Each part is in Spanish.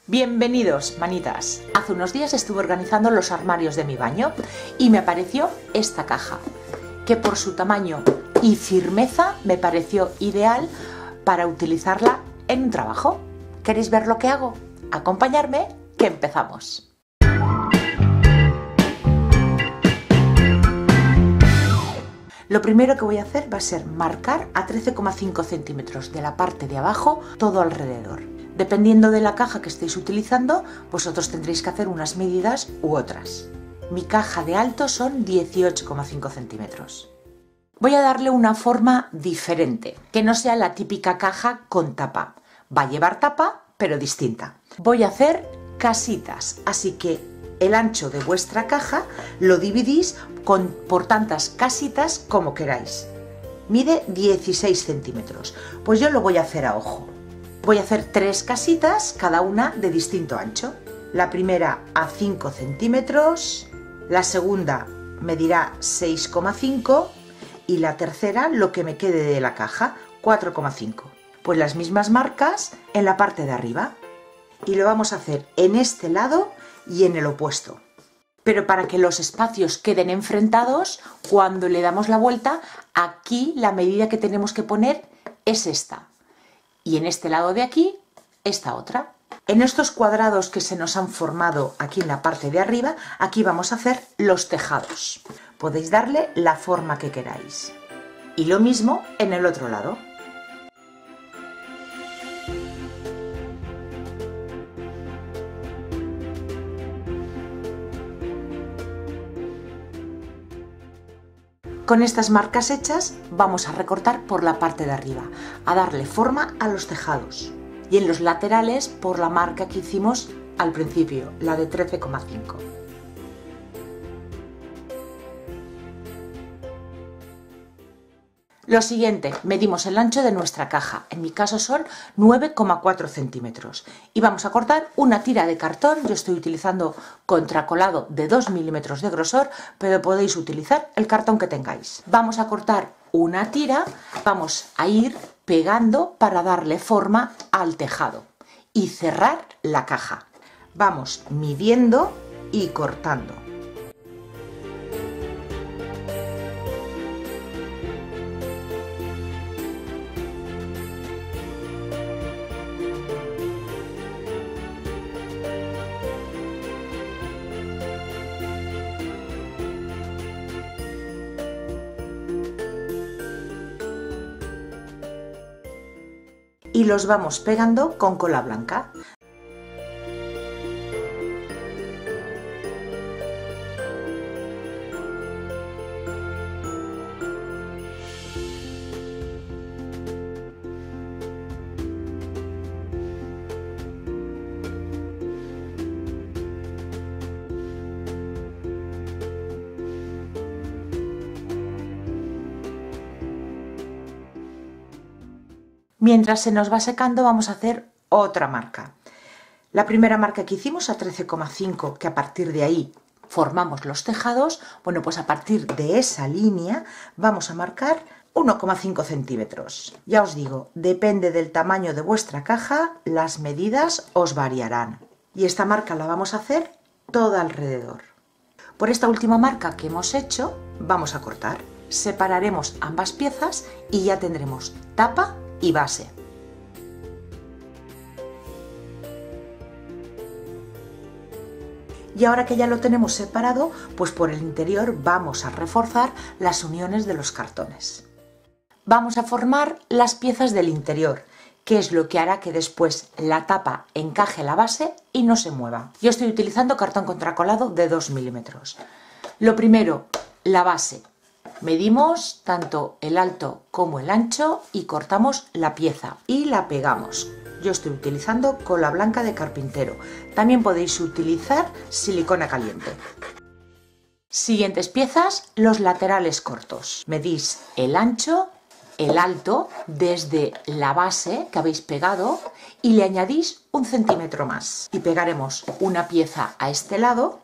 Bienvenidos, manitas. Hace unos días estuve organizando los armarios de mi baño y me apareció esta caja, que por su tamaño y firmeza me pareció ideal para utilizarla en un trabajo. ¿Queréis ver lo que hago? Acompañadme, que empezamos. Lo primero que voy a hacer va a ser marcar a 13,5 centímetros de la parte de abajo todo alrededor. Dependiendo de la caja que estéis utilizando, vosotros tendréis que hacer unas medidas u otras. Mi caja de alto son 18,5 centímetros. Voy a darle una forma diferente, que no sea la típica caja con tapa. Va a llevar tapa, pero distinta. Voy a hacer casitas, así que el ancho de vuestra caja lo dividís por tantas casitas como queráis. Mide 16 centímetros, pues yo lo voy a hacer a ojo. Voy a hacer 3 casitas, cada una de distinto ancho. La primera a 5 centímetros, la segunda medirá 6,5 y la tercera, lo que me quede de la caja, 4,5. Pues las mismas marcas en la parte de arriba. Y lo vamos a hacer en este lado y en el opuesto. Pero para que los espacios queden enfrentados, cuando le damos la vuelta, aquí la medida que tenemos que poner es esta. Y en este lado de aquí, esta otra. En estos cuadrados que se nos han formado aquí en la parte de arriba, aquí vamos a hacer los tejados. Podéis darle la forma que queráis. Y lo mismo en el otro lado. Con estas marcas hechas vamos a recortar por la parte de arriba, a darle forma a los tejados. Y en los laterales por la marca que hicimos al principio, la de 13,5. Lo siguiente, medimos el ancho de nuestra caja, en mi caso son 9,4 centímetros y vamos a cortar una tira de cartón. Yo estoy utilizando contracolado de 2 milímetros de grosor, pero podéis utilizar el cartón que tengáis. Vamos a cortar una tira, vamos a ir pegando para darle forma al tejado y cerrar la caja. Vamos midiendo y cortando. Y los vamos pegando con cola blanca. Mientras se nos va secando vamos a hacer otra marca. La primera marca que hicimos a 13,5, que a partir de ahí formamos los tejados, bueno, pues a partir de esa línea vamos a marcar 1,5 centímetros. Ya os digo, depende del tamaño de vuestra caja, las medidas os variarán. Y esta marca la vamos a hacer toda alrededor. Por esta última marca que hemos hecho, vamos a cortar. Separaremos ambas piezas y ya tendremos tapa y base. Y ahora que ya lo tenemos separado, pues por el interior vamos a reforzar las uniones de los cartones. Vamos a formar las piezas del interior, que es lo que hará que después la tapa encaje la base y no se mueva. Yo estoy utilizando cartón contracolado de 2 milímetros. Lo primero, la base. Medimos tanto el alto como el ancho y cortamos la pieza y la pegamos. Yo estoy utilizando cola blanca de carpintero. También podéis utilizar silicona caliente. Siguientes piezas, los laterales cortos. Medís el ancho, el alto desde la base que habéis pegado y le añadís 1 centímetro más. Y pegaremos una pieza a este lado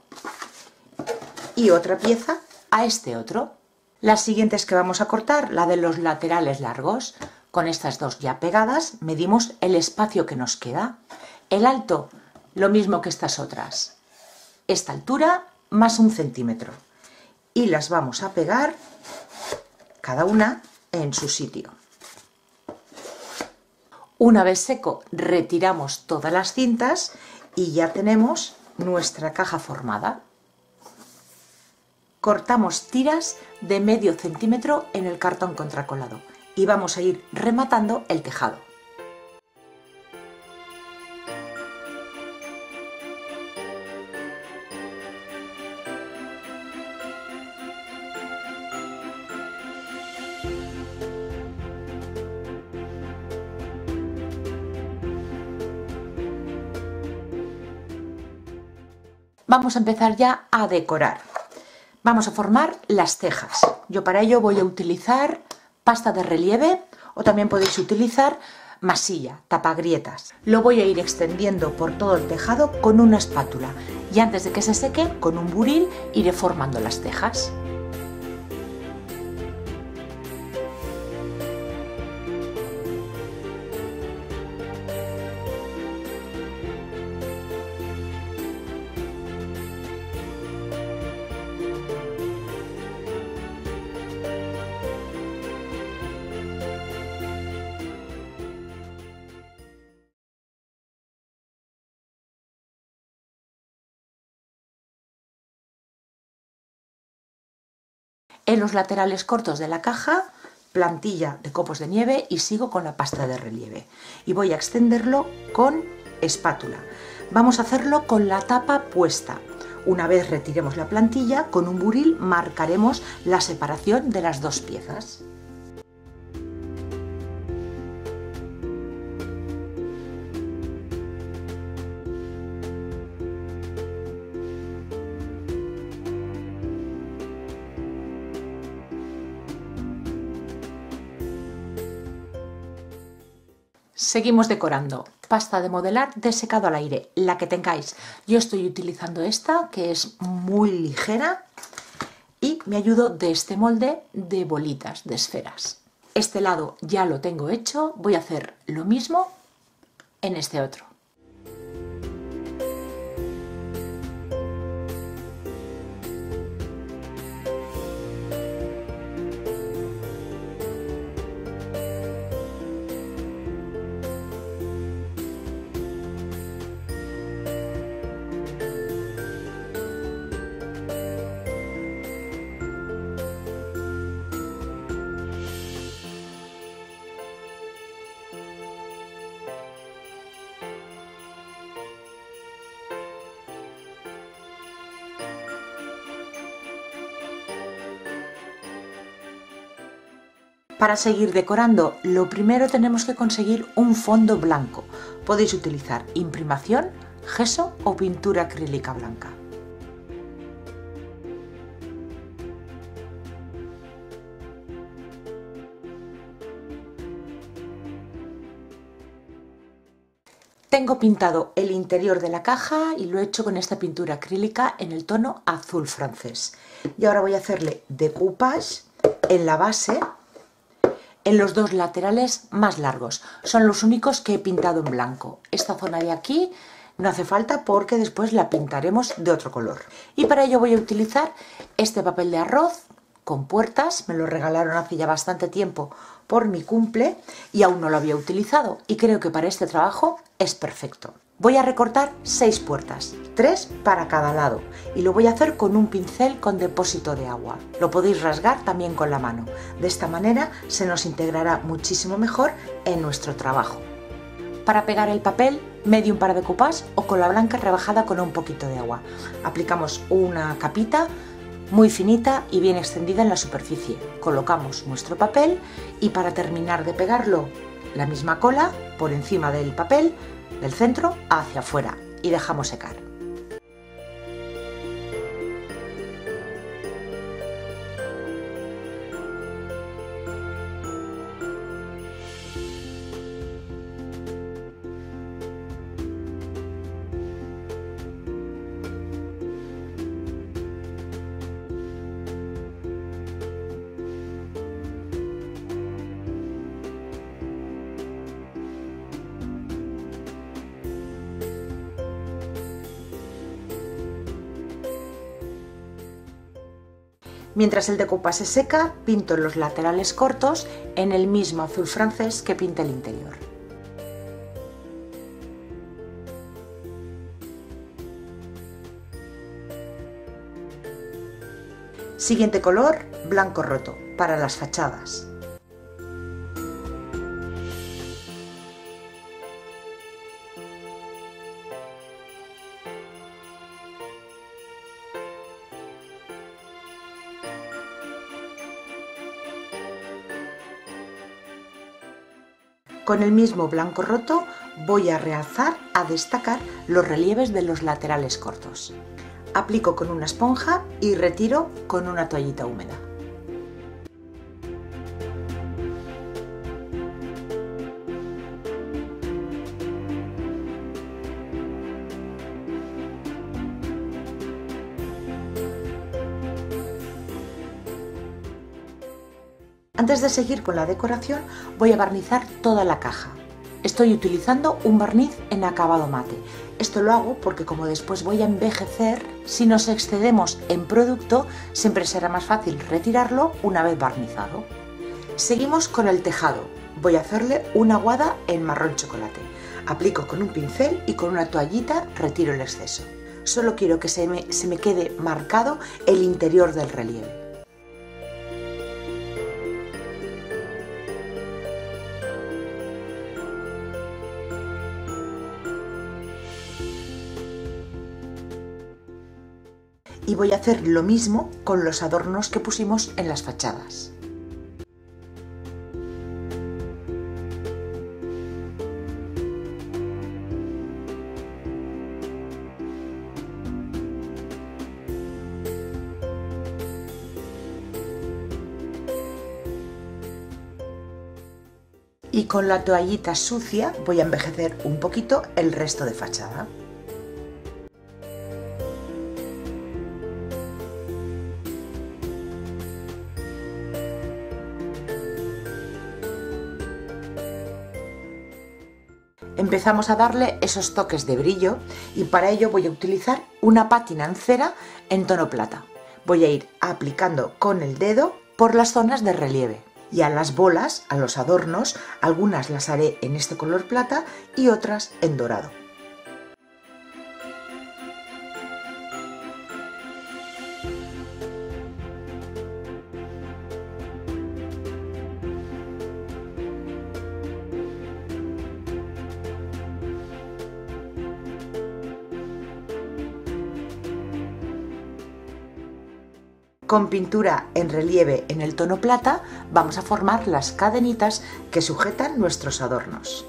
y otra pieza a este otro. Las siguientes que vamos a cortar, la de los laterales largos. Con estas dos ya pegadas, medimos el espacio que nos queda. El alto lo mismo que estas otras. Esta altura más 1 centímetro. Y las vamos a pegar cada una en su sitio. Una vez seco, retiramos todas las cintas y ya tenemos nuestra caja formada. Cortamos tiras de medio centímetro en el cartón contracolado y vamos a ir rematando el tejado. Vamos a empezar ya a decorar. Vamos a formar las cejas. Yo para ello voy a utilizar pasta de relieve o también podéis utilizar masilla, tapagrietas. Lo voy a ir extendiendo por todo el tejado con una espátula y antes de que se seque, con un buril iré formando las cejas. En los laterales cortos de la caja, plantilla de copos de nieve y sigo con la pasta de relieve. Y voy a extenderlo con espátula. Vamos a hacerlo con la tapa puesta. Una vez retiremos la plantilla, con un buril marcaremos la separación de las dos piezas. Seguimos decorando. Pasta de modelar de secado al aire, la que tengáis. Yo estoy utilizando esta, que es muy ligera y me ayudo de este molde de bolitas, de esferas. Este lado ya lo tengo hecho, voy a hacer lo mismo en este otro. Para seguir decorando, lo primero tenemos que conseguir un fondo blanco. Podéis utilizar imprimación, gesso o pintura acrílica blanca. Tengo pintado el interior de la caja y lo he hecho con esta pintura acrílica en el tono azul francés. Y ahora voy a hacerle decoupage en la base, en los dos laterales más largos. Son los únicos que he pintado en blanco. Esta zona de aquí no hace falta porque después la pintaremos de otro color. Y para ello voy a utilizar este papel de arroz con puertas. Me lo regalaron hace ya bastante tiempo por mi cumple y aún no lo había utilizado y creo que para este trabajo es perfecto. Voy a recortar 6 puertas, 3 para cada lado, y lo voy a hacer con un pincel con depósito de agua. Lo podéis rasgar también con la mano. De esta manera se nos integrará muchísimo mejor en nuestro trabajo. Para pegar el papel, medium para decoupage o con la blanca rebajada con un poquito de agua. Aplicamos una capita muy finita y bien extendida en la superficie. Colocamos nuestro papel y para terminar de pegarlo, la misma cola por encima del papel, del centro hacia afuera y dejamos secar. Mientras el decoupage se seca, pinto los laterales cortos en el mismo azul francés que pinté el interior. Siguiente color, blanco roto, para las fachadas. Con el mismo blanco roto voy a realzar, a destacar los relieves de los laterales cortos. Aplico con una esponja y retiro con una toallita húmeda. Antes de seguir con la decoración, voy a barnizar toda la caja. Estoy utilizando un barniz en acabado mate. Esto lo hago porque como después voy a envejecer, si nos excedemos en producto, siempre será más fácil retirarlo una vez barnizado. Seguimos con el tejado. Voy a hacerle una aguada en marrón chocolate. Aplico con un pincel y con una toallita retiro el exceso. Solo quiero que se me quede marcado el interior del relieve. Y voy a hacer lo mismo con los adornos que pusimos en las fachadas. Y con la toallita sucia voy a envejecer un poquito el resto de fachada. Empezamos a darle esos toques de brillo y para ello voy a utilizar una pátina en cera en tono plata. Voy a ir aplicando con el dedo por las zonas de relieve. Y a las bolas, a los adornos, algunas las haré en este color plata y otras en dorado. Con pintura en relieve en el tono plata vamos a formar las cadenitas que sujetan nuestros adornos.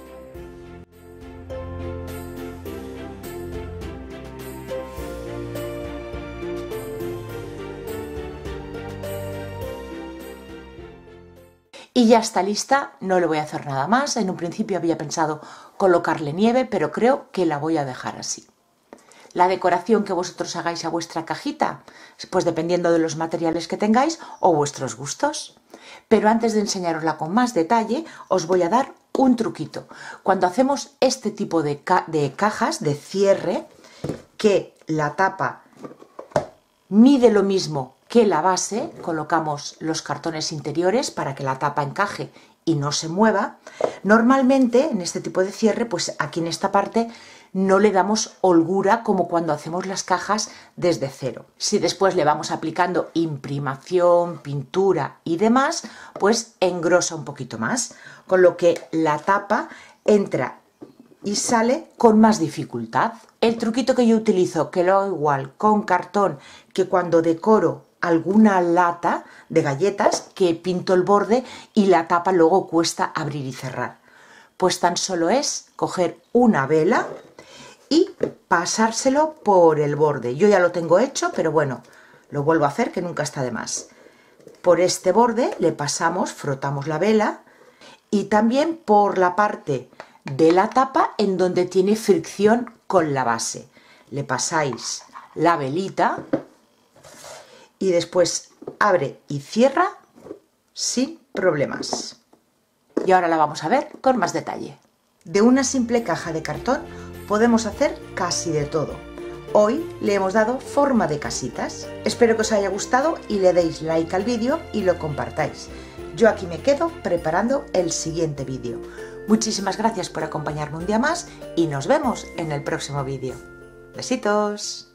Y ya está lista, no le voy a hacer nada más. En un principio había pensado colocarle nieve, pero creo que la voy a dejar así. La decoración que vosotros hagáis a vuestra cajita, pues dependiendo de los materiales que tengáis o vuestros gustos. Pero antes de enseñarosla con más detalle, os voy a dar un truquito. Cuando hacemos este tipo de cajas de cierre, que la tapa mide lo mismo que la base, colocamos los cartones interiores para que la tapa encaje y no se mueva. Normalmente en este tipo de cierre, pues aquí en esta parte no le damos holgura como cuando hacemos las cajas desde cero. Si después le vamos aplicando imprimación, pintura y demás, pues engrosa un poquito más, con lo que la tapa entra y sale con más dificultad. El truquito que yo utilizo, que lo hago igual con cartón que cuando decoro alguna lata de galletas, que pinto el borde y la tapa luego cuesta abrir y cerrar. Pues tan solo es coger una vela y pasárselo por el borde. Yo ya lo tengo hecho, pero bueno, lo vuelvo a hacer, que nunca está de más. Por este borde le pasamos, frotamos la vela y también por la parte de la tapa en donde tiene fricción con la base. Le pasáis la velita y después abre y cierra sin problemas. Y ahora la vamos a ver con más detalle. De una simple caja de cartón podemos hacer casi de todo. Hoy le hemos dado forma de casitas. Espero que os haya gustado y le deis like al vídeo y lo compartáis. Yo aquí me quedo preparando el siguiente vídeo. Muchísimas gracias por acompañarme un día más y nos vemos en el próximo vídeo. Besitos.